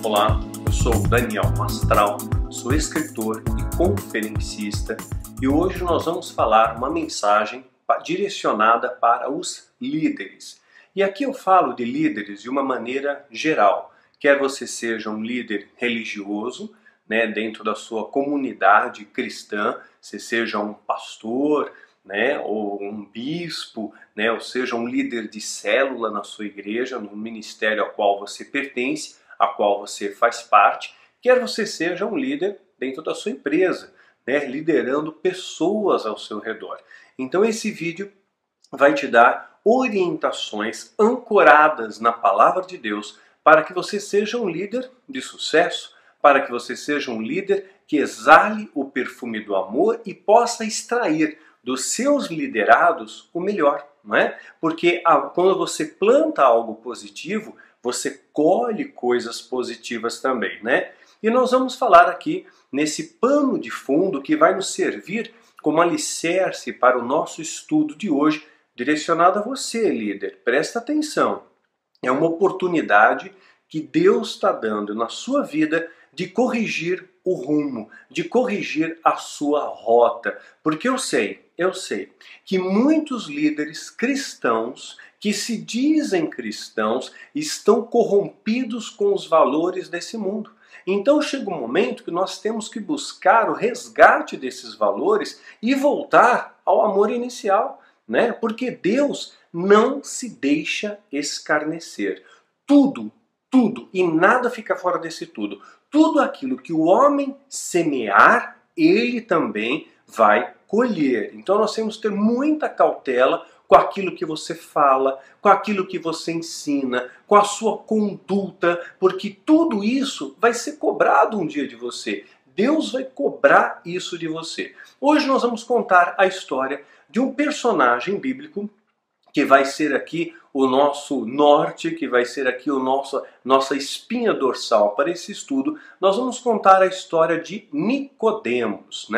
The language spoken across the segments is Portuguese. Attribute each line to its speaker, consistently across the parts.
Speaker 1: Olá, eu sou o Daniel Mastral, sou escritor e conferencista e hoje nós vamos falar uma mensagem direcionada para os líderes. E aqui eu falo de líderes de uma maneira geral, quer você seja um líder religioso, dentro da sua comunidade cristã, você seja um pastor, ou um bispo, ou seja um líder de célula na sua igreja, no ministério ao qual você pertence, a qual você faz parte, quer você seja um líder dentro da sua empresa, liderando pessoas ao seu redor. Então esse vídeo vai te dar orientações ancoradas na palavra de Deus para que você seja um líder de sucesso, para que você seja um líder que exale o perfume do amor e possa extrair dos seus liderados o melhor, não é? Porque quando você planta algo positivo, você colhe coisas positivas também, né? E nós vamos falar aqui nesse pano de fundo que vai nos servir como alicerce para o nosso estudo de hoje, direcionado a você, líder. Presta atenção. É uma oportunidade que Deus está dando na sua vida de corrigir o rumo, de corrigir a sua rota. Porque eu sei que muitos líderes cristãos que se dizem cristãos estão corrompidos com os valores desse mundo. Então chega um momento que nós temos que buscar o resgate desses valores e voltar ao amor inicial, Porque Deus não se deixa escarnecer. Tudo e nada fica fora desse tudo. Tudo aquilo que o homem semear, ele também vai colher. Então nós temos que ter muita cautela com aquilo que você fala, com aquilo que você ensina, com a sua conduta, porque tudo isso vai ser cobrado um dia de você. Deus vai cobrar isso de você. Hoje nós vamos contar a história de um personagem bíblico que vai ser aqui o nosso norte, que vai ser aqui nossa espinha dorsal para esse estudo. Nós vamos contar a história de Nicodemos,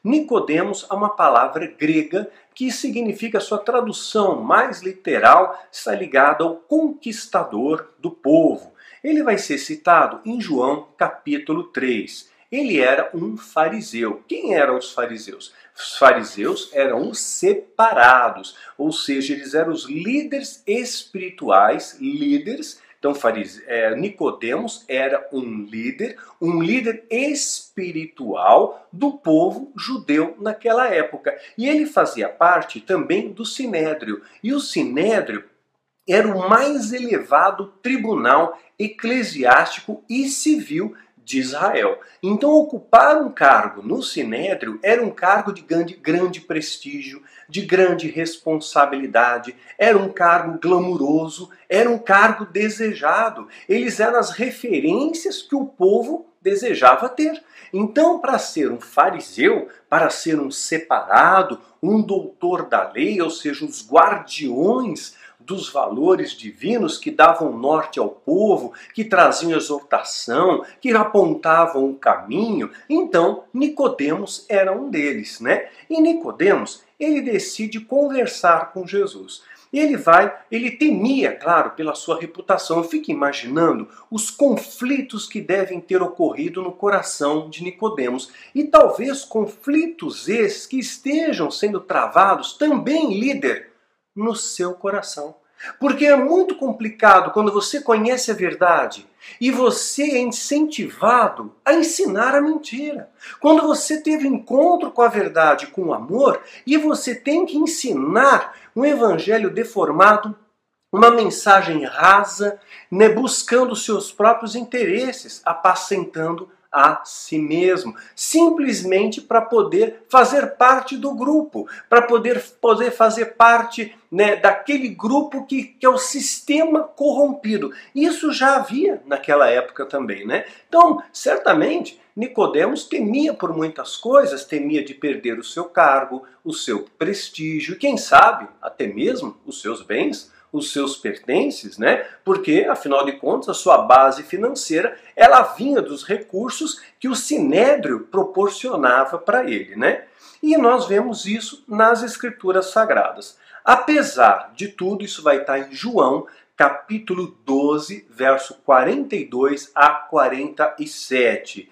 Speaker 1: Nicodemos é uma palavra grega que significa, sua tradução mais literal está ligada ao conquistador do povo. Ele vai ser citado em João capítulo 3. Ele era um fariseu. Quem eram os fariseus? Os fariseus eram os separados, ou seja, eles eram os líderes espirituais, Então, Nicodemos era um líder espiritual do povo judeu naquela época. E ele fazia parte também do Sinédrio. E o Sinédrio era o mais elevado tribunal eclesiástico e civil de Israel. Então ocupar um cargo no Sinédrio era um cargo de grande prestígio, de grande responsabilidade, era um cargo glamuroso, era um cargo desejado. Eles eram as referências que o povo desejava ter. Então, para ser um fariseu, para ser um separado, um doutor da lei, ou seja, os guardiões dos valores divinos que davam norte ao povo, que traziam exortação, que apontavam o caminho, então Nicodemos era um deles, E Nicodemos, ele decide conversar com Jesus. Ele temia, claro, pela sua reputação. Eu fico imaginando os conflitos que devem ter ocorrido no coração de Nicodemos. E talvez conflitos esses que estejam sendo travados também, líder, no seu coração. Porque é muito complicado quando você conhece a verdade e você é incentivado a ensinar a mentira. Quando você teve encontro com a verdade, com o amor, e você tem que ensinar um evangelho deformado, uma mensagem rasa, buscando seus próprios interesses, apacentando a si mesmo, simplesmente para poder fazer parte do grupo, para poder fazer parte daquele grupo que é o sistema corrompido. Isso já havia naquela época também, Então, certamente, Nicodemos temia por muitas coisas, temia de perder o seu cargo, o seu prestígio, quem sabe até mesmo os seus bens, os seus pertences, Porque, afinal de contas, a sua base financeira, ela vinha dos recursos que o Sinédrio proporcionava para ele, E nós vemos isso nas Escrituras Sagradas. Apesar de tudo, isso vai estar em João, capítulo 12, verso 42 a 47.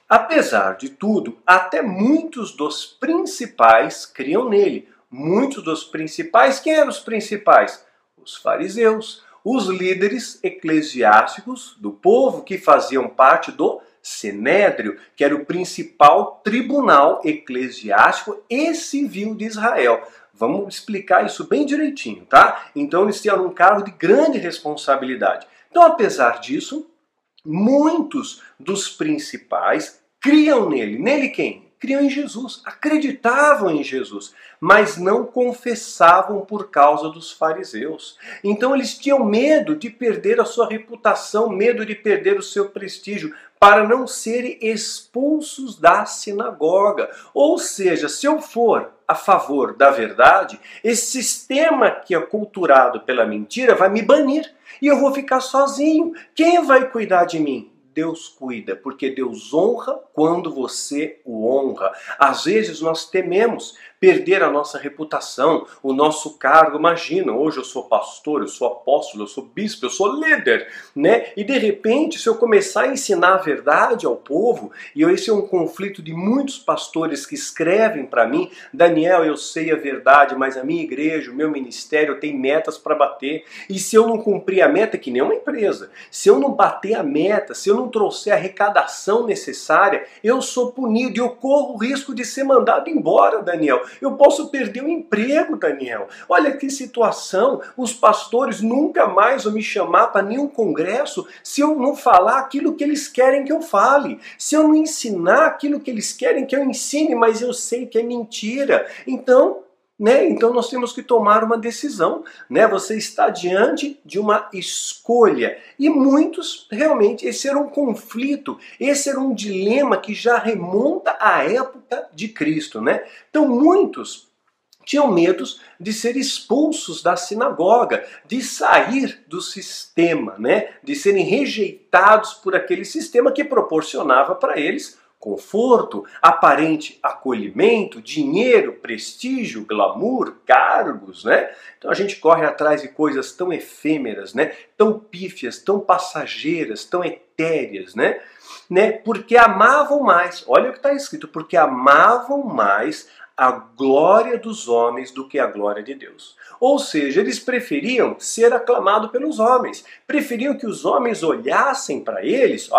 Speaker 1: Apesar de tudo, até muitos dos principais criam nele. Muitos dos principais, quem eram os principais? Os fariseus, os líderes eclesiásticos do povo que faziam parte do Sinédrio, que era o principal tribunal eclesiástico e civil de Israel. Vamos explicar isso bem direitinho, tá? Então eles tinham um cargo de grande responsabilidade. Então, apesar disso, muitos dos principais criam nele. Nele quem? Criam em Jesus, acreditavam em Jesus, mas não confessavam por causa dos fariseus. Então eles tinham medo de perder a sua reputação, medo de perder o seu prestígio, para não serem expulsos da sinagoga. Ou seja, se eu for a favor da verdade, esse sistema que é culturado pela mentira vai me banir e eu vou ficar sozinho. Quem vai cuidar de mim? Deus cuida, porque Deus honra quando você o honra. Às vezes nós tememos perder a nossa reputação, o nosso cargo. Imagina, hoje eu sou pastor, eu sou apóstolo, eu sou bispo, eu sou líder, né? E de repente, se eu começar a ensinar a verdade ao povo, e esse é um conflito de muitos pastores que escrevem para mim: Daniel, eu sei a verdade, mas a minha igreja, o meu ministério tem metas para bater, e se eu não cumprir a meta, que nem uma empresa, se eu não bater a meta, se eu não trouxer a arrecadação necessária, eu sou punido e eu corro o risco de ser mandado embora, Daniel. Eu posso perder o emprego, Daniel. Olha que situação. Os pastores nunca mais vão me chamar para nenhum congresso se eu não falar aquilo que eles querem que eu fale. Se eu não ensinar aquilo que eles querem que eu ensine, mas eu sei que é mentira. Então nós temos que tomar uma decisão, né? Você está diante de uma escolha. E muitos, realmente, esse era um conflito, esse era um dilema que já remonta à época de Cristo, né? Então muitos tinham medo de ser expulsos da sinagoga, de sair do sistema, né? De serem rejeitados por aquele sistema que proporcionava para eles conforto, aparente acolhimento, dinheiro, prestígio, glamour, cargos, né? Então a gente corre atrás de coisas tão efêmeras, né? Tão pífias, tão passageiras, tão etéreas, né? Porque amavam mais, olha o que está escrito, porque amavam mais a glória dos homens do que a glória de Deus. Ou seja, eles preferiam ser aclamados pelos homens, preferiam que os homens olhassem para eles,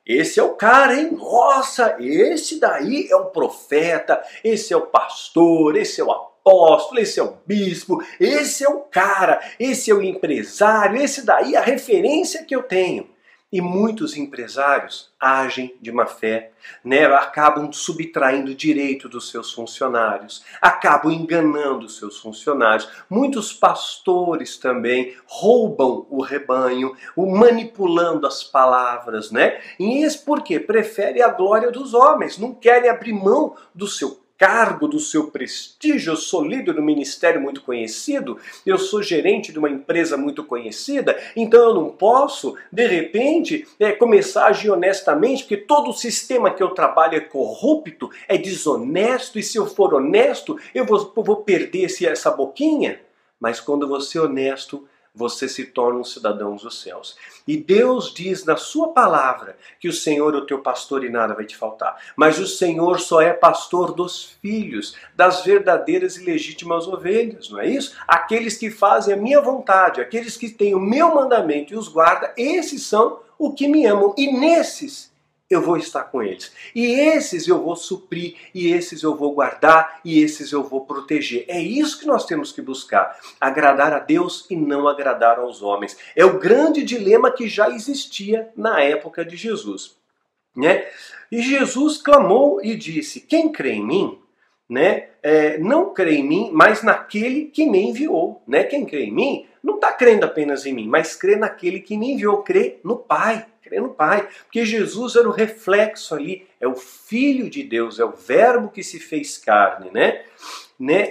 Speaker 1: esse é o cara, hein? Nossa, esse daí é o profeta, esse é o pastor, esse é o apóstolo, esse é o bispo, esse é o cara, esse é o empresário, esse daí é a referência que eu tenho. E muitos empresários agem de má fé, né? Acabam subtraindo direito dos seus funcionários, acabam enganando os seus funcionários. Muitos pastores também roubam o rebanho, manipulando as palavras, né? E isso porque preferem a glória dos homens, não querem abrir mão do seu cargo, do seu prestígio. Eu sou líder do ministério muito conhecido, eu sou gerente de uma empresa muito conhecida, então eu não posso, de repente, começar a agir honestamente, porque todo o sistema que eu trabalho é corrupto, é desonesto, e se eu for honesto, eu vou perder essa boquinha. Mas quando você é honesto, você se torna um cidadão dos céus. E Deus diz na sua palavra que o Senhor é o teu pastor e nada vai te faltar. Mas o Senhor só é pastor dos filhos, das verdadeiras e legítimas ovelhas, não é isso? Aqueles que fazem a minha vontade, aqueles que têm o meu mandamento e os guardam, esses são os que me amam. E nesses eu vou estar com eles. E esses eu vou suprir, e esses eu vou guardar, e esses eu vou proteger. É isso que nós temos que buscar. Agradar a Deus e não agradar aos homens. É o grande dilema que já existia na época de Jesus, né? E Jesus clamou e disse: quem crê em mim, né? Não crê em mim, mas naquele que me enviou, né? Quem crê em mim não está crendo apenas em mim, mas crê naquele que me enviou, crê no Pai. Crê no Pai, porque Jesus era o reflexo ali, é o Filho de Deus, é o Verbo que se fez carne, né?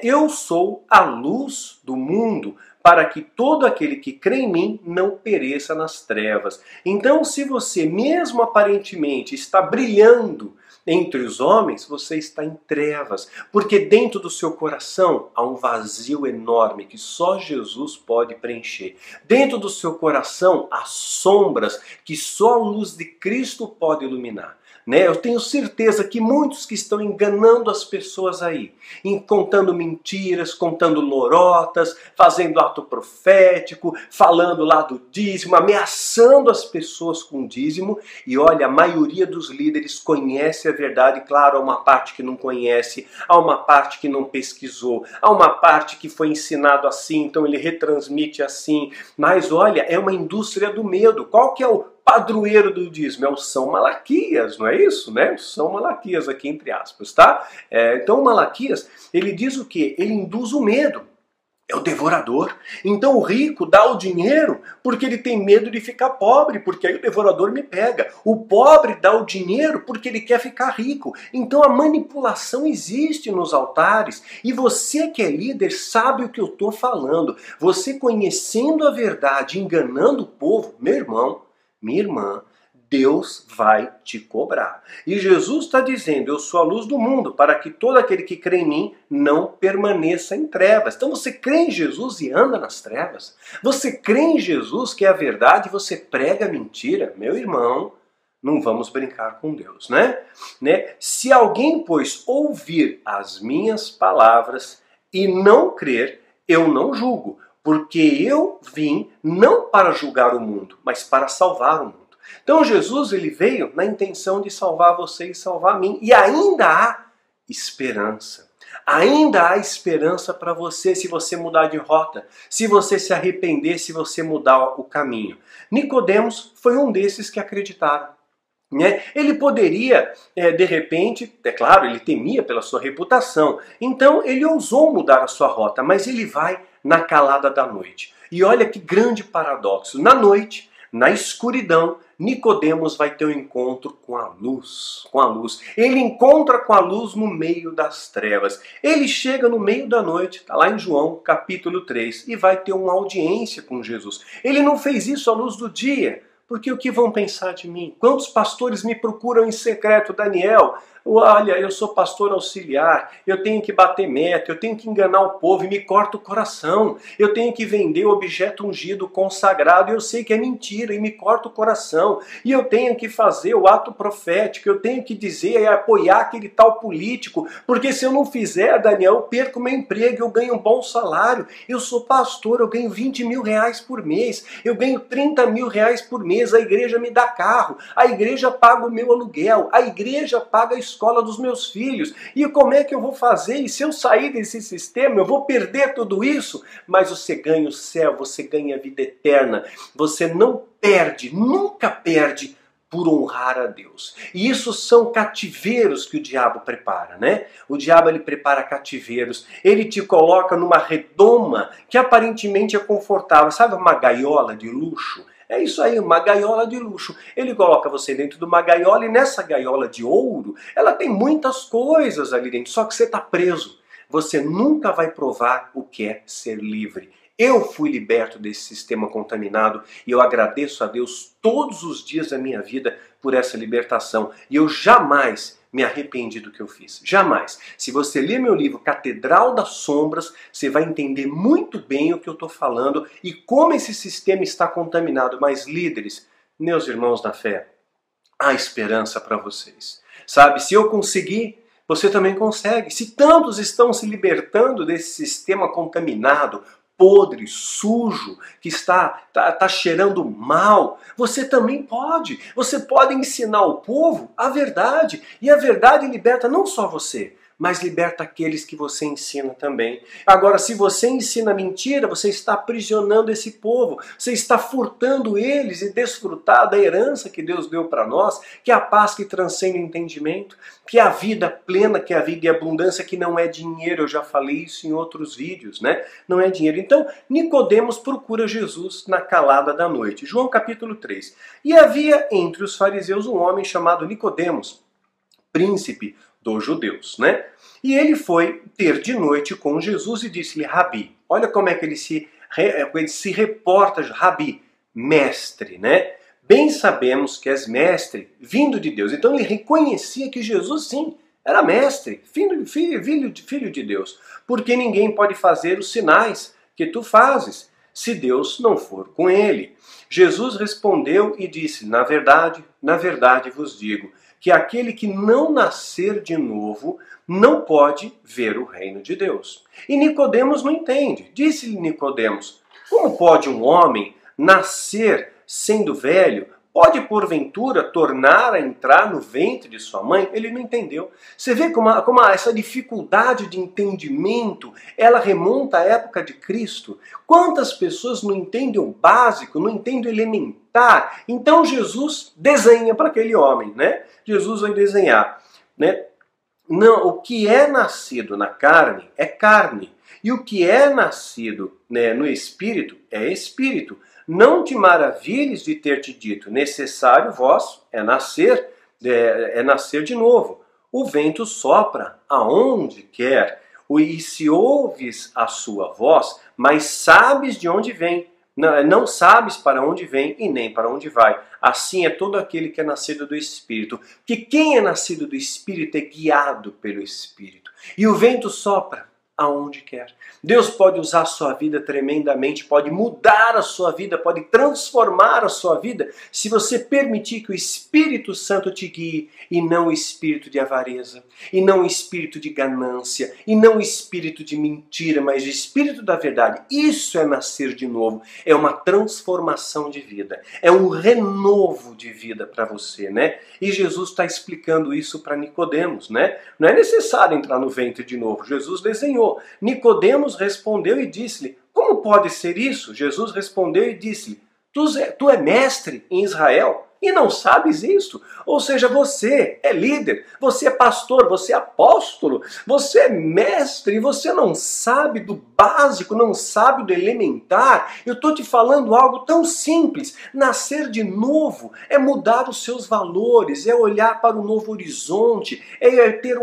Speaker 1: Eu sou a luz do mundo, para que todo aquele que crê em mim não pereça nas trevas. Então, se você mesmo aparentemente está brilhando, entre os homens, você está em trevas, porque dentro do seu coração há um vazio enorme que só Jesus pode preencher. Dentro do seu coração há sombras que só a luz de Cristo pode iluminar. Eu tenho certeza que muitos que estão enganando as pessoas aí, contando mentiras, contando lorotas, fazendo ato profético, falando lá do dízimo, ameaçando as pessoas com dízimo. E olha, a maioria dos líderes conhece a verdade. Claro, há uma parte que não conhece, há uma parte que não pesquisou, há uma parte que foi ensinado assim, então ele retransmite assim. Mas olha, é uma indústria do medo. Qual que é o padroeiro do dízimo? É o São Malaquias, não é isso? O São Malaquias aqui entre aspas, tá? Então Malaquias, ele diz o quê? Ele induz o medo. É o devorador. Então o rico dá o dinheiro porque ele tem medo de ficar pobre, porque aí o devorador me pega. O pobre dá o dinheiro porque ele quer ficar rico. Então a manipulação existe nos altares e você que é líder sabe o que eu estou falando. Você conhecendo a verdade, enganando o povo, meu irmão, minha irmã, Deus vai te cobrar. E Jesus está dizendo, eu sou a luz do mundo, para que todo aquele que crê em mim não permaneça em trevas. Então você crê em Jesus e anda nas trevas? Você crê em Jesus que é a verdade e você prega a mentira? Meu irmão, não vamos brincar com Deus, né? Se alguém, pois, ouvir as minhas palavras e não crer, eu não julgo, porque eu vim não para julgar o mundo, mas para salvar o mundo. Então Jesus ele veio na intenção de salvar você e salvar mim. E ainda há esperança. Ainda há esperança para você se você mudar de rota, se você se arrepender, se você mudar o caminho. Nicodemos foi um desses que acreditaram. Ele poderia, de repente, é claro, ele temia pela sua reputação, então ele ousou mudar a sua rota, mas ele vai na calada da noite. E olha que grande paradoxo, na noite, na escuridão, Nicodemos vai ter um encontro com a luz, Ele encontra com a luz no meio das trevas. Ele chega no meio da noite, está lá em João capítulo 3, e vai ter uma audiência com Jesus. Ele não fez isso à luz do dia, porque o que vão pensar de mim? Quantos pastores me procuram em secreto, Daniel? Olha, eu sou pastor auxiliar, eu tenho que bater meta, eu tenho que enganar o povo e me corta o coração. Eu tenho que vender o objeto ungido, consagrado, e eu sei que é mentira e me corta o coração. E eu tenho que fazer o ato profético, eu tenho que dizer e apoiar aquele tal político, porque se eu não fizer, Daniel, eu perco meu emprego, eu ganho um bom salário. Eu sou pastor, eu ganho 20 mil reais por mês, eu ganho 30 mil reais por mês, a igreja me dá carro, a igreja paga o meu aluguel, a igreja paga a escola dos meus filhos. E como é que eu vou fazer? E se eu sair desse sistema, eu vou perder tudo isso? Mas você ganha o céu, você ganha a vida eterna. Você não perde, nunca perde por honrar a Deus. E isso são cativeiros que o diabo prepara, O diabo ele prepara cativeiros. Ele te coloca numa redoma que aparentemente é confortável. Sabe uma gaiola de luxo? É isso aí, uma gaiola de luxo. Ele coloca você dentro de uma gaiola e nessa gaiola de ouro, ela tem muitas coisas ali dentro, só que você está preso. Você nunca vai provar o que é ser livre. Eu fui liberto desse sistema contaminado e eu agradeço a Deus todos os dias da minha vida por essa libertação. E eu jamais me arrependi do que eu fiz. Jamais. Se você ler meu livro Catedral das Sombras, você vai entender muito bem o que eu estou falando e como esse sistema está contaminado. Mas líderes, meus irmãos na fé, há esperança para vocês. Sabe, se eu conseguir, você também consegue. Se tantos estão se libertando desse sistema contaminado, podre, sujo, que está cheirando mal, você também pode. Você pode ensinar o povo a verdade. E a verdade liberta não só você, mas liberta aqueles que você ensina também. Agora, se você ensina mentira, você está aprisionando esse povo, você está furtando eles e desfrutar da herança que Deus deu para nós, que é a paz que transcende o entendimento, que é a vida plena, que é a vida e abundância, que não é dinheiro. Eu já falei isso em outros vídeos, Não é dinheiro. Então, Nicodemos procura Jesus na calada da noite. João capítulo 3. E havia entre os fariseus um homem chamado Nicodemos, príncipe dos judeus, E ele foi ter de noite com Jesus e disse-lhe, Rabi. Olha como é que ele se reporta, Rabi, mestre, bem sabemos que és mestre, vindo de Deus. Então ele reconhecia que Jesus, sim, era mestre, filho de Deus. Porque ninguém pode fazer os sinais que tu fazes, se Deus não for com ele. Jesus respondeu e disse, na verdade vos digo, que aquele que não nascer de novo não pode ver o reino de Deus. E Nicodemos não entende. Disse-lhe Nicodemos, como pode um homem nascer sendo velho? Pode, porventura, tornar a entrar no ventre de sua mãe? Ele não entendeu. Você vê como essa dificuldade de entendimento, ela remonta à época de Cristo. Quantas pessoas não entendem o básico, não entendem o elementar? Então Jesus desenha para aquele homem, né? Jesus vai desenhar, né? Não, o que é nascido na carne é carne. E o que é nascido, né, no espírito é espírito. Não te maravilhes de ter te dito, necessário vós é nascer de novo. O vento sopra aonde quer, e se ouves a sua voz, mas sabes de onde vem, não sabes para onde vem e nem para onde vai. Assim é todo aquele que é nascido do Espírito. Que quem é nascido do Espírito é guiado pelo Espírito. E o vento sopra aonde quer. Deus pode usar a sua vida tremendamente, pode mudar a sua vida, pode transformar a sua vida, se você permitir que o Espírito Santo te guie, e não o espírito de avareza, e não o espírito de ganância, e não o espírito de mentira, mas o espírito da verdade. Isso é nascer de novo, é uma transformação de vida, é um renovo de vida para você, né? E Jesus está explicando isso para Nicodemos, né? Não é necessário entrar no ventre de novo, Jesus desenhou. Nicodemos respondeu e disse-lhe, como pode ser isso? Jesus respondeu e disse-lhe, tu é mestre em Israel e não sabes isso? Ou seja, você é líder, você é pastor, você é apóstolo, você é mestre e você não sabe do básico, não sabe do elementar. Eu estou te falando algo tão simples. Nascer de novo é mudar os seus valores, é olhar para um novo horizonte, é ter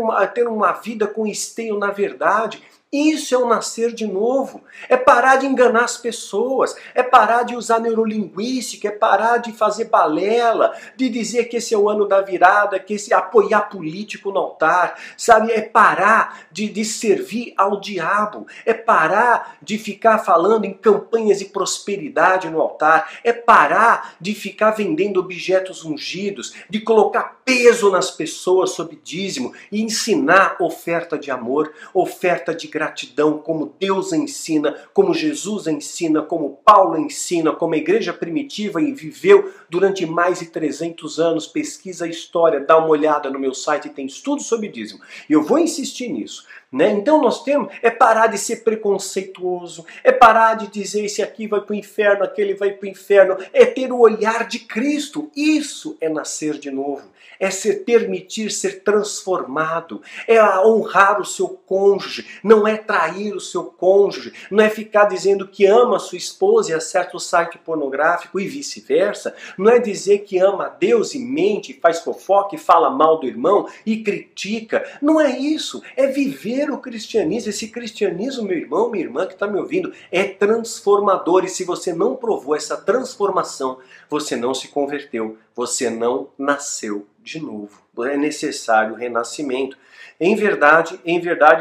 Speaker 1: uma vida com esteio na verdade. Isso é o nascer de novo, é parar de enganar as pessoas, é parar de usar neurolinguística, é parar de fazer balela, de dizer que esse é o ano da virada, que esse é apoiar político no altar, sabe? É parar de servir ao diabo, é parar de ficar falando em campanhas de prosperidade no altar, é parar de ficar vendendo objetos ungidos, de colocar peso nas pessoas sob dízimo e ensinar oferta de amor, oferta de gratidão, como Deus ensina, como Jesus ensina, como Paulo ensina, como a igreja primitiva e viveu durante mais de 300 anos. Pesquisa a história, dá uma olhada no meu site, tem estudo sobre dízimo. E eu vou insistir nisso. Né? Então nós temos, é parar de ser preconceituoso, é parar de dizer esse aqui vai para o inferno, aquele vai para o inferno, é ter o olhar de Cristo. Isso é nascer de novo, é permitir ser transformado, é honrar o seu cônjuge, não é trair o seu cônjuge, não é ficar dizendo que ama a sua esposa e acessa o site pornográfico e vice-versa, não é dizer que ama a Deus e mente, faz fofoca e fala mal do irmão e critica, não é isso, é viver o cristianismo. Esse cristianismo, meu irmão, minha irmã que está me ouvindo, é transformador, e se você não provou essa transformação, você não se converteu, você não nasceu de novo. É necessário o renascimento. Em verdade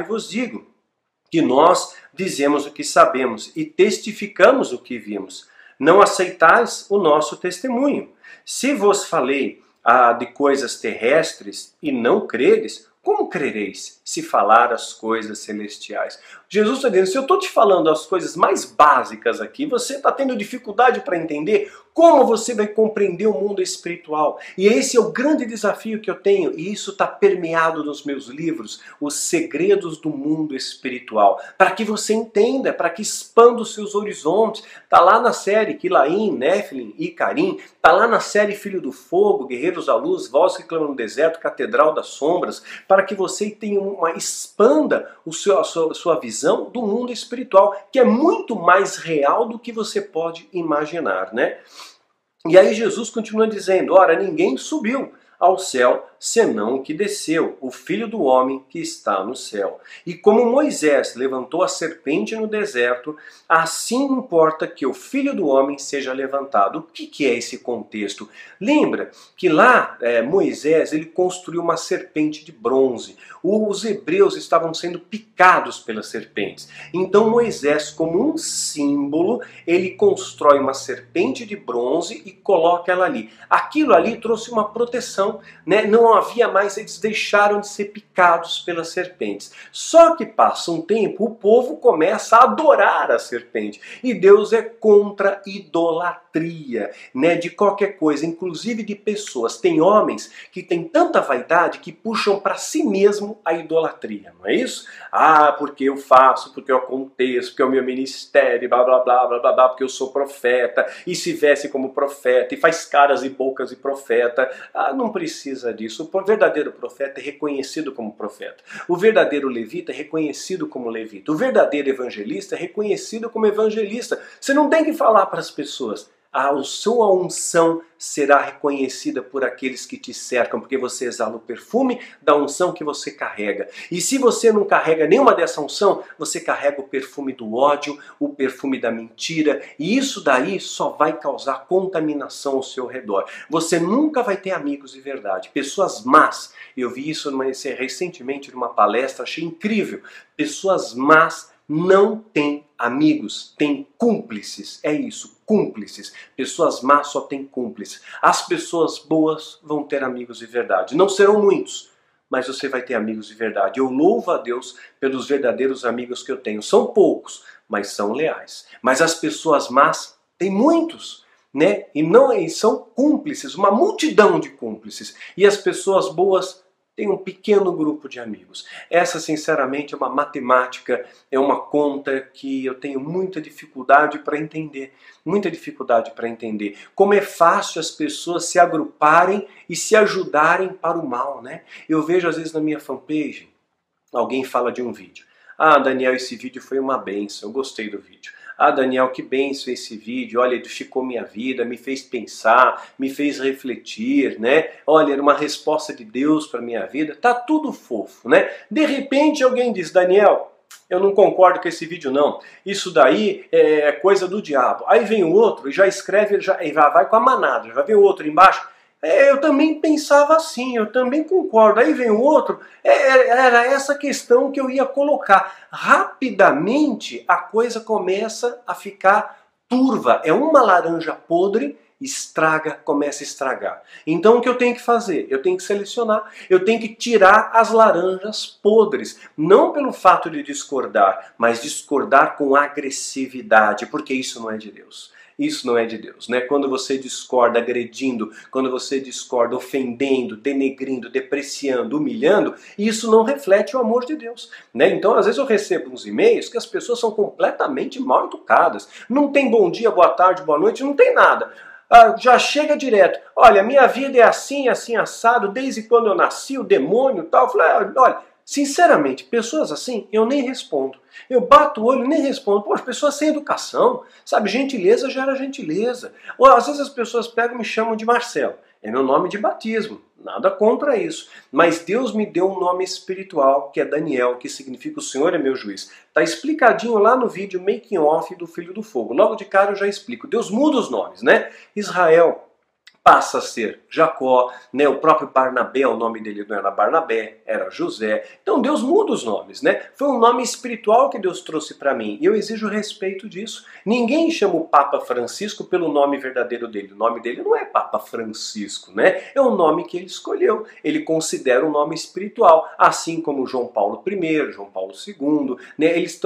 Speaker 1: vos digo, que nós dizemos o que sabemos e testificamos o que vimos. Não aceitais o nosso testemunho. Se vos falei de coisas terrestres e não credes, como crereis se falar as coisas celestiais? Jesus está dizendo, se eu estou te falando as coisas mais básicas aqui, você está tendo dificuldade para entender, como você vai compreender o mundo espiritual? E esse é o grande desafio que eu tenho, e isso está permeado nos meus livros, Os Segredos do Mundo Espiritual, para que você entenda, para que expanda os seus horizontes. Está lá na série Quilaim, Néfilim e Carim, está lá na série Filho do Fogo, Guerreiros da Luz, Voz que Clama no Deserto, Catedral das Sombras, para que você tenha expanda a sua visão do mundo espiritual, que é muito mais real do que você pode imaginar, né? E aí Jesus continua dizendo, ora, ninguém subiu ao céu, senão o que desceu, o Filho do Homem que está no céu. E como Moisés levantou a serpente no deserto, assim importa que o Filho do Homem seja levantado. O que é esse contexto? Lembra que lá Moisés ele construiu uma serpente de bronze. Os hebreus estavam sendo picados pelas serpentes. Então Moisés, como um símbolo, ele constrói uma serpente de bronze e coloca ela ali. Aquilo ali trouxe uma proteção, né? Não havia mais, eles deixaram de ser picados pelas serpentes. Só que passa um tempo, o povo começa a adorar a serpente. E Deus é contra idolatria, né? De qualquer coisa, inclusive de pessoas. Tem homens que têm tanta vaidade que puxam para si mesmo a idolatria, não é isso? Ah, porque eu faço, porque eu aconteço, porque é o meu ministério, blá blá blá blá blá, porque eu sou profeta, e se veste como profeta, e faz caras e bocas de profeta. Ah, não precisa disso. O verdadeiro profeta é reconhecido como profeta. O verdadeiro levita é reconhecido como levita. O verdadeiro evangelista é reconhecido como evangelista. Você não tem que falar para as pessoas. A sua unção será reconhecida por aqueles que te cercam, porque você exala o perfume da unção que você carrega. E se você não carrega nenhuma dessa unção, você carrega o perfume do ódio, o perfume da mentira, e isso daí só vai causar contaminação ao seu redor. Você nunca vai ter amigos de verdade, pessoas más. Eu vi isso recentemente numa palestra, achei incrível. Pessoas más não têm amigos, têm cúmplices, é isso, cúmplices. Pessoas más só têm cúmplices. As pessoas boas vão ter amigos de verdade. Não serão muitos, mas você vai ter amigos de verdade. Eu louvo a Deus pelos verdadeiros amigos que eu tenho. São poucos, mas são leais. Mas as pessoas más têm muitos, né? E são cúmplices, uma multidão de cúmplices. E as pessoas boas tem um pequeno grupo de amigos. Essa, sinceramente, é uma matemática, é uma conta que eu tenho muita dificuldade para entender. Muita dificuldade para entender. Como é fácil as pessoas se agruparem e se ajudarem para o mal, né? Eu vejo, às vezes, na minha fanpage, alguém fala de um vídeo. Ah, Daniel, esse vídeo foi uma bênção, eu gostei do vídeo. Ah, Daniel, que bênção esse vídeo, olha, edificou minha vida, me fez pensar, me fez refletir, né? Olha, era uma resposta de Deus para minha vida, tá tudo fofo, né? De repente alguém diz, Daniel, eu não concordo com esse vídeo não, isso daí é coisa do diabo. Aí vem o outro e já escreve, já vai com a manada, já vem o outro embaixo, eu também pensava assim, eu também concordo. Aí vem o outro, era essa questão que eu ia colocar. Rapidamente a coisa começa a ficar turva. É uma laranja podre, começa a estragar. Então o que eu tenho que fazer? Eu tenho que selecionar, eu tenho que tirar as laranjas podres. Não pelo fato de discordar, mas discordar com agressividade, porque isso não é de Deus. Isso não é de Deus, né? Quando você discorda agredindo, quando você discorda ofendendo, denegrindo, depreciando, humilhando, isso não reflete o amor de Deus, né? Então, às vezes eu recebo uns e-mails que as pessoas são completamente mal educadas. Não tem bom dia, boa tarde, boa noite, não tem nada. Já chega direto. Olha, minha vida é assim, assim, assado, desde quando eu nasci, o demônio e tal. Eu falei, olha, sinceramente, pessoas assim, eu nem respondo. Eu bato o olho e nem respondo. Pô, as pessoas sem educação, sabe? Gentileza gera gentileza. Ou às vezes as pessoas pegam e me chamam de Marcelo. É meu nome de batismo. Nada contra isso. Mas Deus me deu um nome espiritual, que é Daniel, que significa o Senhor é meu juiz. Está explicadinho lá no vídeo Making Off do Filho do Fogo. Logo de cara eu já explico. Deus muda os nomes, né? Israel passa a ser Jacó, né? O próprio Barnabé, o nome dele não era Barnabé, era José. Então Deus muda os nomes, né? Foi um nome espiritual que Deus trouxe para mim e eu exijo respeito disso. Ninguém chama o Papa Francisco pelo nome verdadeiro dele. O nome dele não é Papa Francisco, né? É um nome que ele escolheu. Ele considera um nome espiritual, assim como João Paulo I, João Paulo II, né? Eles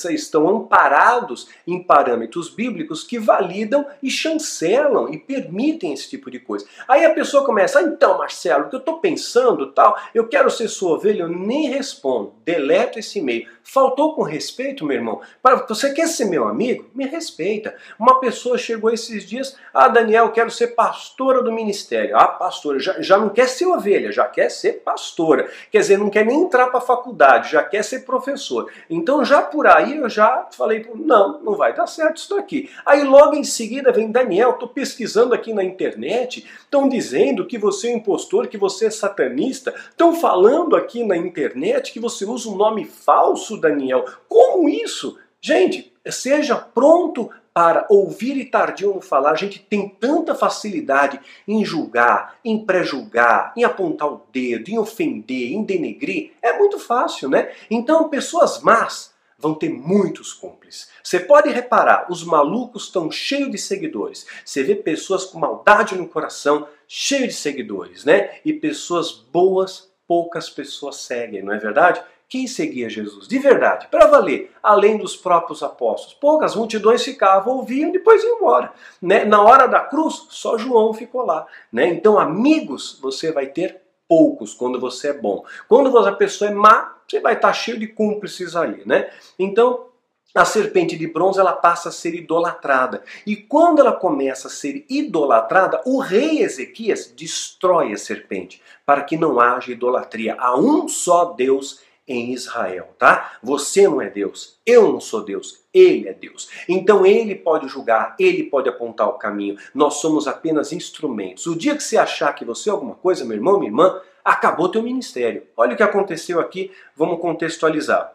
Speaker 1: estão amparados em parâmetros bíblicos que validam e chancelam e permitem esse tipo de coisa. Aí a pessoa começa, então Marcelo, o que eu estou pensando tal, eu quero ser sua ovelha, eu nem respondo, deleto esse e-mail. Faltou com respeito, meu irmão? Você quer ser meu amigo? Me respeita. Uma pessoa chegou esses dias, Daniel, eu quero ser pastora do ministério. Pastora, já não quer ser ovelha, já quer ser pastora. Quer dizer, não quer nem entrar para a faculdade, já quer ser professor. Então já por aí eu já falei, não vai dar certo isso daqui. Aí logo em seguida vem Daniel, estou pesquisando aqui na internet, internet, estão dizendo que você é impostor, que você é satanista, estão falando aqui na internet que você usa um nome falso, Daniel. Como isso? Gente, seja pronto para ouvir e tardio no falar. A gente tem tanta facilidade em julgar, em pré-julgar, em apontar o dedo, em ofender, em denegrir. É muito fácil, né? Então, pessoas más vão ter muitos cúmplices. Você pode reparar, os malucos estão cheios de seguidores. Você vê pessoas com maldade no coração, cheios de seguidores, né? E pessoas boas, poucas pessoas seguem, não é verdade? Quem seguia Jesus? De verdade, para valer, além dos próprios apóstolos. Poucas multidões ficavam, ouviam e depois iam embora. Né? Na hora da cruz, só João ficou lá. Né? Então, amigos, você vai ter poucos quando você é bom. Quando a pessoa é má, você vai estar cheio de cúmplices ali. Né? Então, a serpente de bronze ela passa a ser idolatrada. E quando ela começa a ser idolatrada, o rei Ezequias destrói a serpente, para que não haja idolatria. Há um só Deus em Israel, tá? Você não é Deus, eu não sou Deus, Ele é Deus. Então Ele pode julgar, Ele pode apontar o caminho. Nós somos apenas instrumentos. O dia que você achar que você é alguma coisa, meu irmão, minha irmã, acabou teu ministério. Olha o que aconteceu aqui, vamos contextualizar.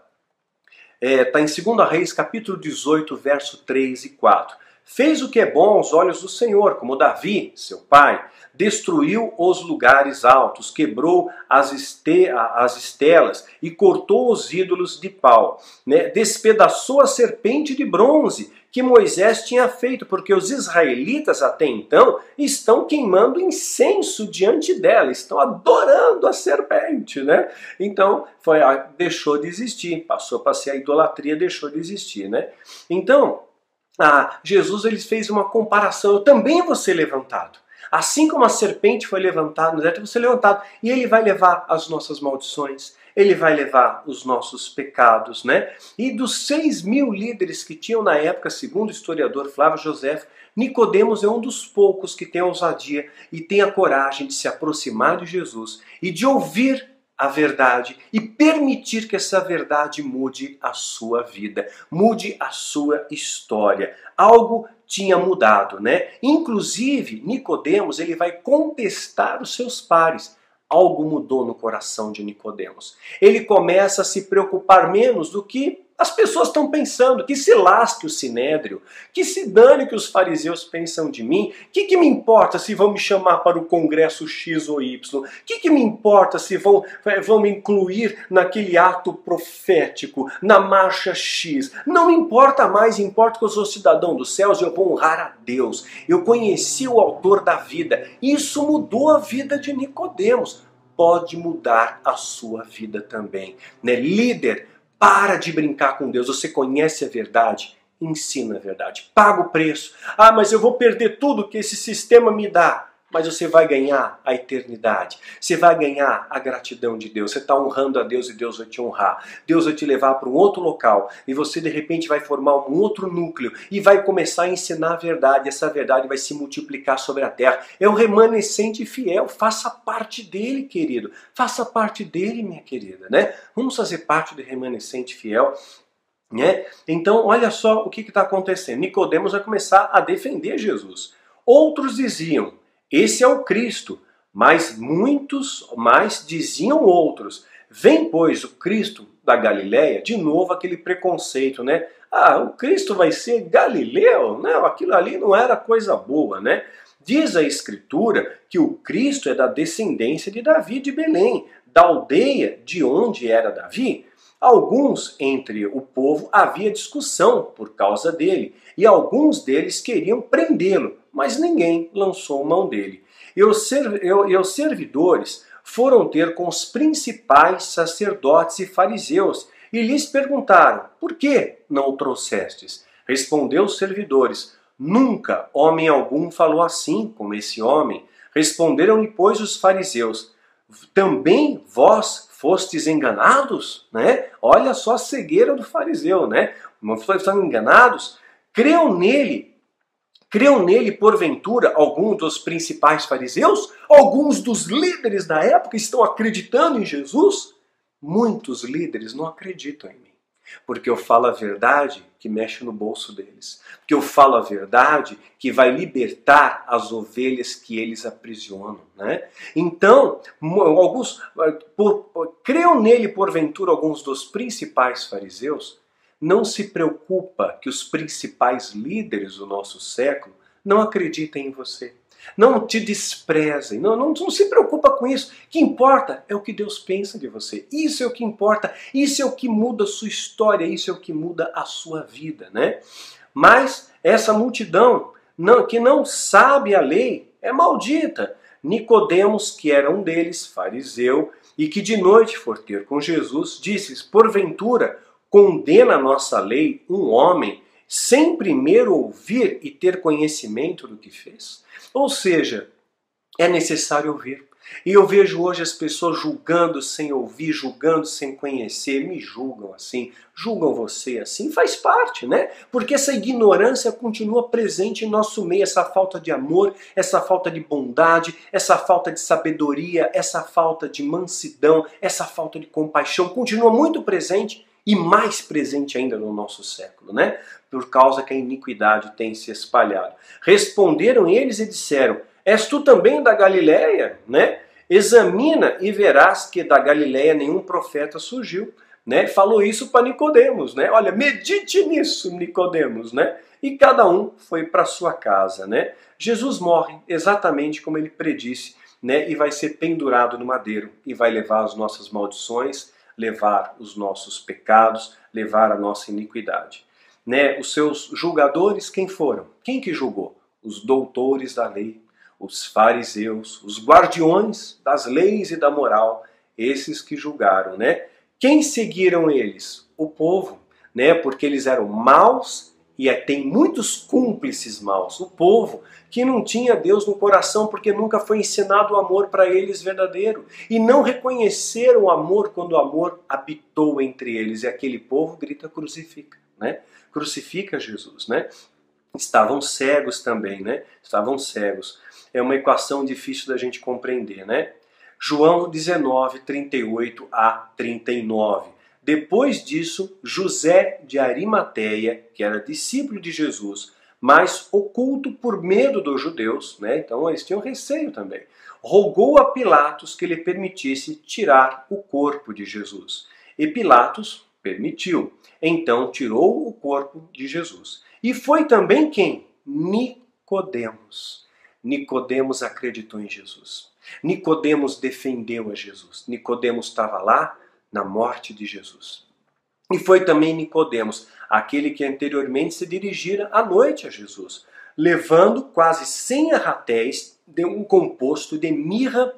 Speaker 1: Está em 2 Reis, capítulo 18, verso 3 e 4. Fez o que é bom aos olhos do Senhor, como Davi, seu pai, destruiu os lugares altos, quebrou as estelas e cortou os ídolos de pau, né? Despedaçou a serpente de bronze que Moisés tinha feito, porque os israelitas até então estão queimando incenso diante dela, estão adorando a serpente, né? Então, deixou de existir, passou para ser a idolatria, deixou de existir, né? Então, Jesus ele fez uma comparação, eu também vou ser levantado. Assim como a serpente foi levantada no deserto, eu vou ser levantado. E ele vai levar as nossas maldições, ele vai levar os nossos pecados, né? E dos 6.000 líderes que tinham na época, segundo o historiador Flávio Josefo, Nicodemos é um dos poucos que tem a ousadia e tem a coragem de se aproximar de Jesus e de ouvir a verdade e permitir que essa verdade mude a sua vida, mude a sua história. Algo tinha mudado, né? Inclusive, Nicodemos, ele vai contestar os seus pares. Algo mudou no coração de Nicodemos. Ele começa a se preocupar menos do que as pessoas estão pensando, que se lasque o sinédrio, que se dane que os fariseus pensam de mim, que me importa se vão me chamar para o congresso X ou Y, que me importa se vão me incluir naquele ato profético, na marcha X, não me importa mais, importa que eu sou cidadão dos céus e eu vou honrar a Deus, eu conheci o autor da vida, isso mudou a vida de Nicodemos, pode mudar a sua vida também, né? Líder, para de brincar com Deus. Você conhece a verdade? Ensina a verdade. Paga o preço. Mas eu vou perder tudo que esse sistema me dá. Mas você vai ganhar a eternidade. Você vai ganhar a gratidão de Deus. Você está honrando a Deus e Deus vai te honrar. Deus vai te levar para um outro local. E você de repente vai formar um outro núcleo. E vai começar a ensinar a verdade. Essa verdade vai se multiplicar sobre a terra. É um remanescente fiel. Faça parte dele, querido. Faça parte dele, minha querida, né? Vamos fazer parte do remanescente fiel. Né? Então, olha só o que está acontecendo. Nicodemos vai começar a defender Jesus. Outros diziam: esse é o Cristo, mas muitos mais diziam outros. Vem, pois, o Cristo da Galileia, de novo aquele preconceito, né? O Cristo vai ser galileu? Não, aquilo ali não era coisa boa, né? Diz a Escritura que o Cristo é da descendência de Davi de Belém, da aldeia de onde era Davi. Alguns entre o povo havia discussão por causa dele, e alguns deles queriam prendê-lo, mas ninguém lançou mão dele. E os servidores foram ter com os principais sacerdotes e fariseus, e lhes perguntaram: por que não o trouxestes? Respondeu os servidores: nunca homem algum falou assim como esse homem. Responderam-lhe, pois, os fariseus: também vós fostes enganados? Né? Olha só a cegueira do fariseu, né? Estão enganados? Creu nele, porventura, algum dos principais fariseus? Alguns dos líderes da época estão acreditando em Jesus? Muitos líderes não acreditam em mim. Porque eu falo a verdade que mexe no bolso deles. Porque eu falo a verdade que vai libertar as ovelhas que eles aprisionam, né? Então, alguns criam nele porventura alguns dos principais fariseus. Não se preocupa que os principais líderes do nosso século não acreditem em você. Não te desprezem, não se preocupa com isso. O que importa é o que Deus pensa de você. Isso é o que importa, isso é o que muda a sua história, isso é o que muda a sua vida, né? Mas essa multidão que não sabe a lei é maldita. Nicodemos, que era um deles, fariseu, e que de noite for ter com Jesus, disse: porventura condena a nossa lei um homem sem primeiro ouvir e ter conhecimento do que fez? Ou seja, é necessário ouvir. E eu vejo hoje as pessoas julgando sem ouvir, julgando sem conhecer, me julgam assim, julgam você assim, faz parte, né? Porque essa ignorância continua presente em nosso meio, essa falta de amor, essa falta de bondade, essa falta de sabedoria, essa falta de mansidão, essa falta de compaixão, continua muito presente e mais presente ainda no nosso século, né? Por causa que a iniquidade tem se espalhado. Responderam eles e disseram: és tu também da Galileia, né? Examina e verás que da Galileia nenhum profeta surgiu, né? Falou isso para Nicodemos, né? Olha, medite nisso, Nicodemos, né? E cada um foi para sua casa, né? Jesus morre exatamente como ele predisse, né? E vai ser pendurado no madeiro e vai levar as nossas maldições, levar os nossos pecados, levar a nossa iniquidade, né? Os seus julgadores, quem foram? Quem que julgou? Os doutores da lei, os fariseus, os guardiões das leis e da moral, esses que julgaram, né? Quem seguiram eles? O povo, né? Porque eles eram maus e tem muitos cúmplices maus. O povo que não tinha Deus no coração porque nunca foi ensinado o amor para eles verdadeiro. E não reconheceram o amor quando o amor habitou entre eles. E aquele povo grita: crucifica, né? Crucifica Jesus, né? Estavam cegos também, né? Estavam cegos. É uma equação difícil da gente compreender, né? João 19, 38 a 39. Depois disso, José de Arimateia, que era discípulo de Jesus, mas oculto por medo dos judeus, né? Então eles tinham receio também, rogou a Pilatos que lhe permitisse tirar o corpo de Jesus. E Pilatos permitiu. Então tirou o corpo de Jesus. E foi também quem? Nicodemos. Nicodemos acreditou em Jesus. Nicodemos defendeu a Jesus. Nicodemos estava lá na morte de Jesus. E foi também Nicodemos, aquele que anteriormente se dirigira à noite a Jesus, levando quase 100 arratéis de um composto de mirra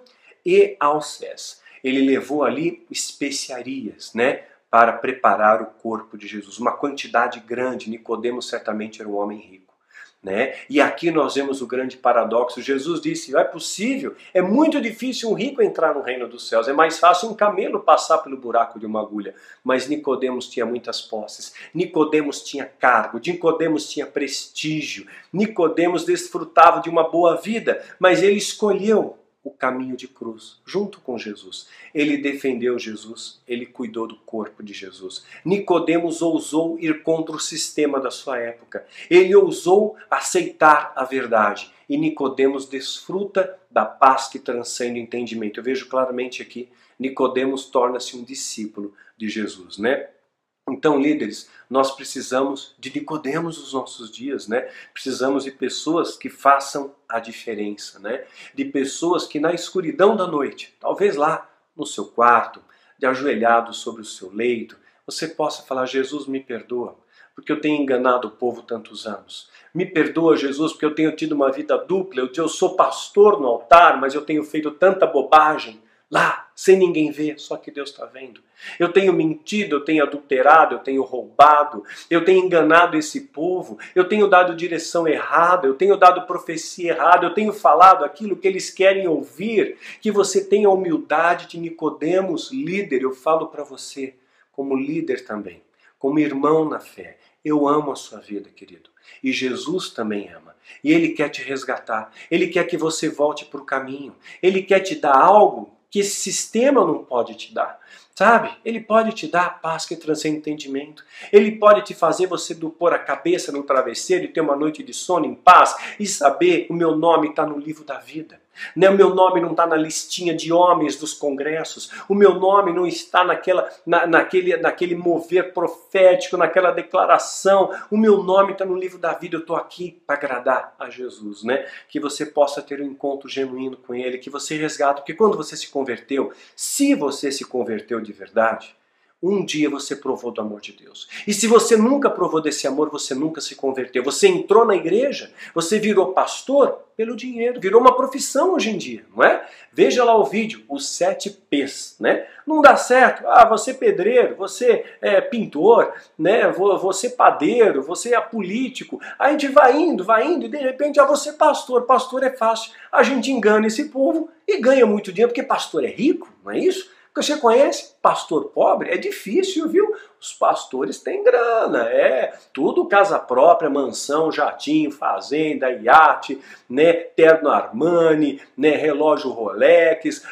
Speaker 1: e alcés. Ele levou ali especiarias, né, para preparar o corpo de Jesus. Uma quantidade grande. Nicodemos certamente era um homem rico, né? E aqui nós vemos o grande paradoxo. Jesus disse: é possível, é muito difícil um rico entrar no reino dos céus, é mais fácil um camelo passar pelo buraco de uma agulha. Mas Nicodemos tinha muitas posses, Nicodemos tinha cargo, Nicodemos tinha prestígio, Nicodemos desfrutava de uma boa vida, mas ele escolheu o caminho de cruz, junto com Jesus. Ele defendeu Jesus, ele cuidou do corpo de Jesus. Nicodemos ousou ir contra o sistema da sua época. Ele ousou aceitar a verdade. E Nicodemos desfruta da paz que transcende o entendimento. Eu vejo claramente aqui, Nicodemos torna-se um discípulo de Jesus, né? Então, líderes, nós precisamos de Nicodemos nos nossos dias, né? Precisamos de pessoas que façam a diferença, né? De pessoas que na escuridão da noite, talvez lá no seu quarto, de ajoelhado sobre o seu leito, você possa falar: Jesus, me perdoa, porque eu tenho enganado o povo tantos anos. Me perdoa, Jesus, porque eu tenho tido uma vida dupla. Eu sou pastor no altar, mas eu tenho feito tanta bobagem lá, sem ninguém ver, só que Deus está vendo. Eu tenho mentido, eu tenho adulterado, eu tenho roubado, eu tenho enganado esse povo, eu tenho dado direção errada, eu tenho dado profecia errada, eu tenho falado aquilo que eles querem ouvir. Que você tenha a humildade de Nicodemos, líder. Eu falo para você, como líder também, como irmão na fé. Eu amo a sua vida, querido. E Jesus também ama. E Ele quer te resgatar. Ele quer que você volte para o caminho. Ele quer te dar algo que esse sistema não pode te dar. Sabe? Ele pode te dar a paz que transcende entendimento. Ele pode te fazer você pôr a cabeça no travesseiro e ter uma noite de sono em paz e saber o meu nome está no livro da vida. Né? O meu nome não está na listinha de homens dos congressos. O meu nome não está naquele mover profético, naquela declaração. O meu nome está no livro da vida. Eu estou aqui para agradar a Jesus. Né? Que você possa ter um encontro genuíno com Ele, que você resgate. Porque quando você se converteu, se você se converteu de verdade, um dia você provou do amor de Deus. E se você nunca provou desse amor, você nunca se converteu. Você entrou na igreja, você virou pastor pelo dinheiro, virou uma profissão hoje em dia, não é? Veja lá o vídeo, os 7 P's, né? Não dá certo, você é pedreiro, você é pintor, né? Você é padeiro, você é político. Aí a gente vai indo, e de repente, você é pastor. Pastor é fácil. A gente engana esse povo e ganha muito dinheiro, porque pastor é rico, não é isso? Você conhece pastor pobre? É difícil, viu? Os pastores têm grana, tudo casa própria, mansão, jatinho, fazenda, iate, né, terno Armani, né, relógio Rolex,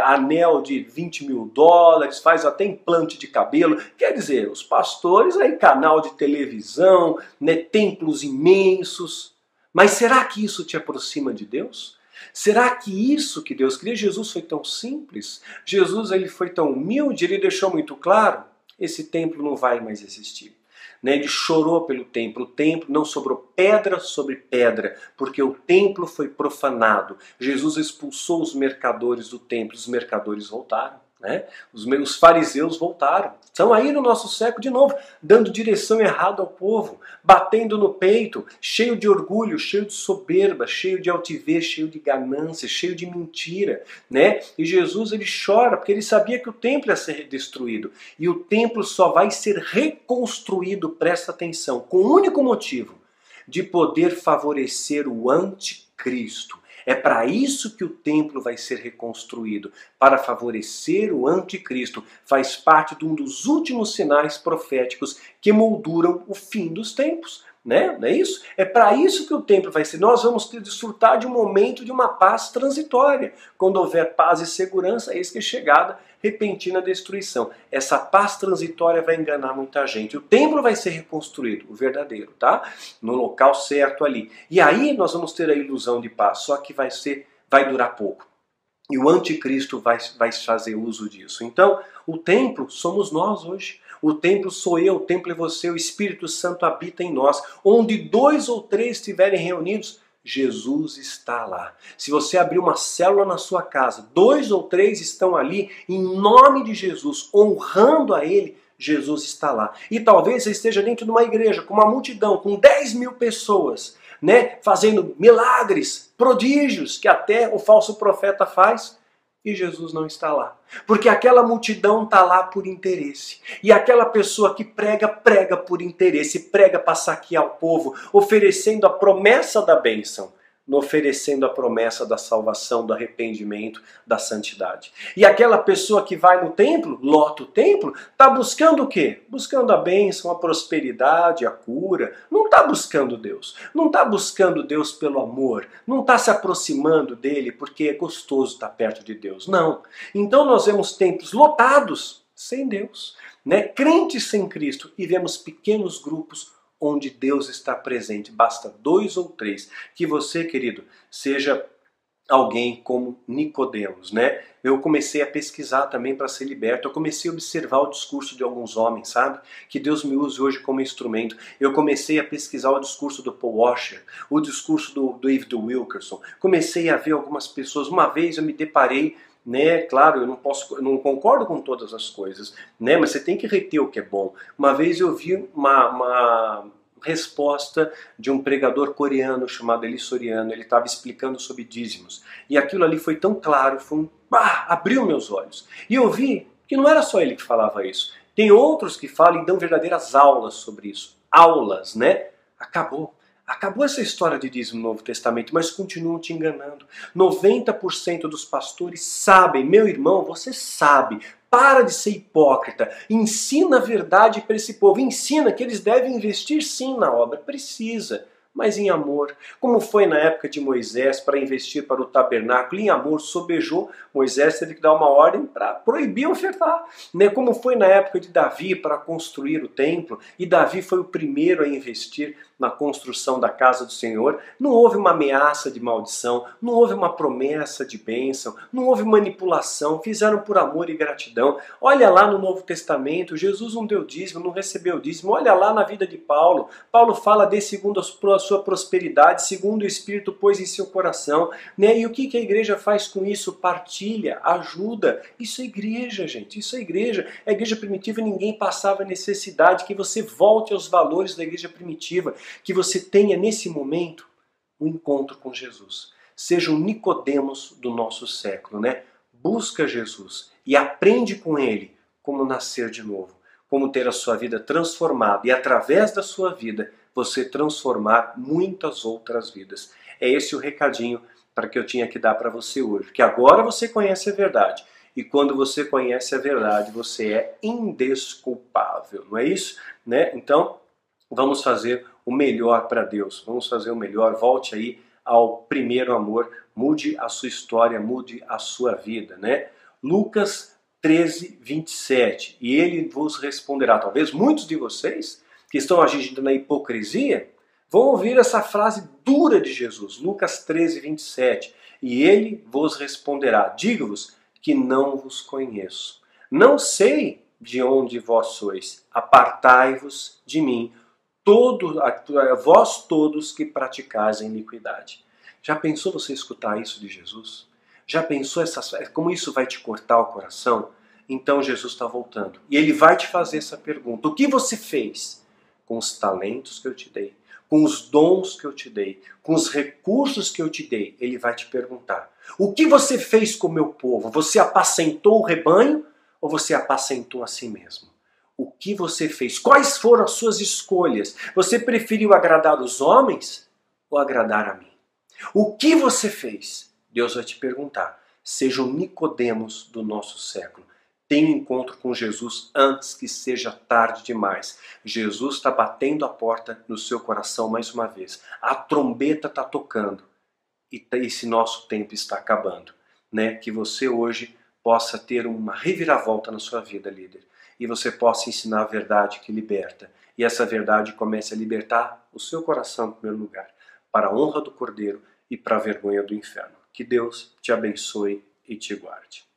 Speaker 1: anel de 20 mil dólares, faz até implante de cabelo. Quer dizer, os pastores aí, canal de televisão, né, templos imensos. Mas será que isso te aproxima de Deus? Será que isso que Deus queria? Jesus foi tão simples, Jesus ele foi tão humilde, ele deixou muito claro, esse templo não vai mais existir. Né? Ele chorou pelo templo, o templo não sobrou pedra sobre pedra, porque o templo foi profanado. Jesus expulsou os mercadores do templo, os mercadores voltaram. Né? Os fariseus voltaram, estão aí no nosso século de novo, dando direção errada ao povo, batendo no peito, cheio de orgulho, cheio de soberba, cheio de altivez, cheio de ganância, cheio de mentira, né? E Jesus ele chora porque ele sabia que o templo ia ser destruído e o templo só vai ser reconstruído, presta atenção, com o único motivo de poder favorecer o anticristo. É para isso que o templo vai ser reconstruído, para favorecer o anticristo. Faz parte de um dos últimos sinais proféticos que molduram o fim dos tempos. Né? Não é isso? É para isso que o templo vai ser. Nós vamos desfrutar de um momento de uma paz transitória. Quando houver paz e segurança, eis que é chegada repentina destruição. Essa paz transitória vai enganar muita gente. O templo vai ser reconstruído, o verdadeiro, tá? No local certo ali. E aí nós vamos ter a ilusão de paz, só que vai durar pouco. E o anticristo vai fazer uso disso. Então, o templo somos nós hoje. O templo sou eu, o templo é você, o Espírito Santo habita em nós. Onde 2 ou 3 estiverem reunidos, Jesus está lá. Se você abrir uma célula na sua casa, 2 ou 3 estão ali, em nome de Jesus, honrando a Ele, Jesus está lá. E talvez você esteja dentro de uma igreja, com uma multidão, com 10 mil pessoas, né, fazendo milagres, prodígios, que até o falso profeta faz, e Jesus não está lá. Porque aquela multidão está lá por interesse. E aquela pessoa que prega, prega por interesse, prega para saquear o povo, oferecendo a promessa da bênção, não oferecendo a promessa da salvação, do arrependimento, da santidade. E aquela pessoa que vai no templo, lota o templo, está buscando o quê? Buscando a bênção, a prosperidade, a cura. Não está buscando Deus. Não está buscando Deus pelo amor. Não está se aproximando dele porque é gostoso estar perto de Deus. Não. Então nós vemos templos lotados sem Deus, né? Crentes sem Cristo, e vemos pequenos grupos onde Deus está presente. Basta 2 ou 3. Que você, querido, seja alguém como Nicodemos, né? Eu comecei a pesquisar também para ser liberto. Eu comecei a observar o discurso de alguns homens, sabe? Que Deus me use hoje como instrumento. Eu comecei a pesquisar o discurso do Paul Washer, o discurso do David Wilkerson. Comecei a ver algumas pessoas. Uma vez eu me deparei, né? Claro, eu não concordo com todas as coisas, né? Mas você tem que reter o que é bom. Uma vez eu vi uma resposta de um pregador coreano chamado Eli Soriano. Ele estava explicando sobre dízimos. E aquilo ali foi tão claro, abriu meus olhos. E eu vi que não era só ele que falava isso. Tem outros que falam e dão verdadeiras aulas sobre isso. Aulas, né? Acabou essa história de dízimo no Novo Testamento, mas continuam te enganando. 90% dos pastores sabem, meu irmão, você sabe. Para de ser hipócrita. Ensina a verdade para esse povo. Ensina que eles devem investir sim na obra. Precisa. mas em amor. Como foi na época de Moisés para investir para o tabernáculo, em amor, sobejou. Moisés teve que dar uma ordem para proibir ofertar. Né? Como foi na época de Davi para construir o templo, e Davi foi o primeiro a investir na construção da casa do Senhor. Não houve uma ameaça de maldição, não houve uma promessa de bênção, não houve manipulação, fizeram por amor e gratidão. Olha lá no Novo Testamento, Jesus não deu dízimo, não recebeu dízimo. Olha lá na vida de Paulo. Paulo fala de segundo a sua prosperidade, segundo o Espírito pôs em seu coração. Né? E o que a igreja faz com isso? Partilha, ajuda. Isso é igreja, gente. Isso é igreja. A igreja primitiva ninguém passava necessidade. Que você volte aos valores da igreja primitiva. Que você tenha nesse momento um encontro com Jesus. Seja um Nicodemos do nosso século, né? Busca Jesus e aprende com ele como nascer de novo, como ter a sua vida transformada e através da sua vida você transformar muitas outras vidas. É esse o recadinho para que eu tinha que dar para você hoje, que agora você conhece a verdade e quando você conhece a verdade você é indesculpável, não é isso? Né? Então vamos fazer o melhor para Deus, vamos fazer o melhor, volte aí ao primeiro amor, mude a sua história, mude a sua vida, né? Lucas 13, 27, e ele vos responderá. Talvez muitos de vocês que estão agindo na hipocrisia vão ouvir essa frase dura de Jesus, Lucas 13, 27, e ele vos responderá, digo-vos que não vos conheço, não sei de onde vós sois, apartai-vos de mim, vós todos que praticais a iniquidade. Já pensou você escutar isso de Jesus? Já pensou como isso vai te cortar o coração? Então Jesus está voltando. E ele vai te fazer essa pergunta. O que você fez com os talentos que eu te dei? Com os dons que eu te dei? Com os recursos que eu te dei? Ele vai te perguntar. O que você fez com o meu povo? Você apacentou o rebanho ou você apacentou a si mesmo? O que você fez? Quais foram as suas escolhas? Você preferiu agradar os homens ou agradar a mim? O que você fez? Deus vai te perguntar. Seja um Nicodemos do nosso século. Tenha um encontro com Jesus antes que seja tarde demais. Jesus está batendo a porta no seu coração mais uma vez. A trombeta está tocando. E esse nosso tempo está acabando. Né? Que você hoje possa ter uma reviravolta na sua vida, líder. E você possa ensinar a verdade que liberta. E essa verdade comece a libertar o seu coração em primeiro lugar. Para a honra do Cordeiro e para a vergonha do inferno. Que Deus te abençoe e te guarde.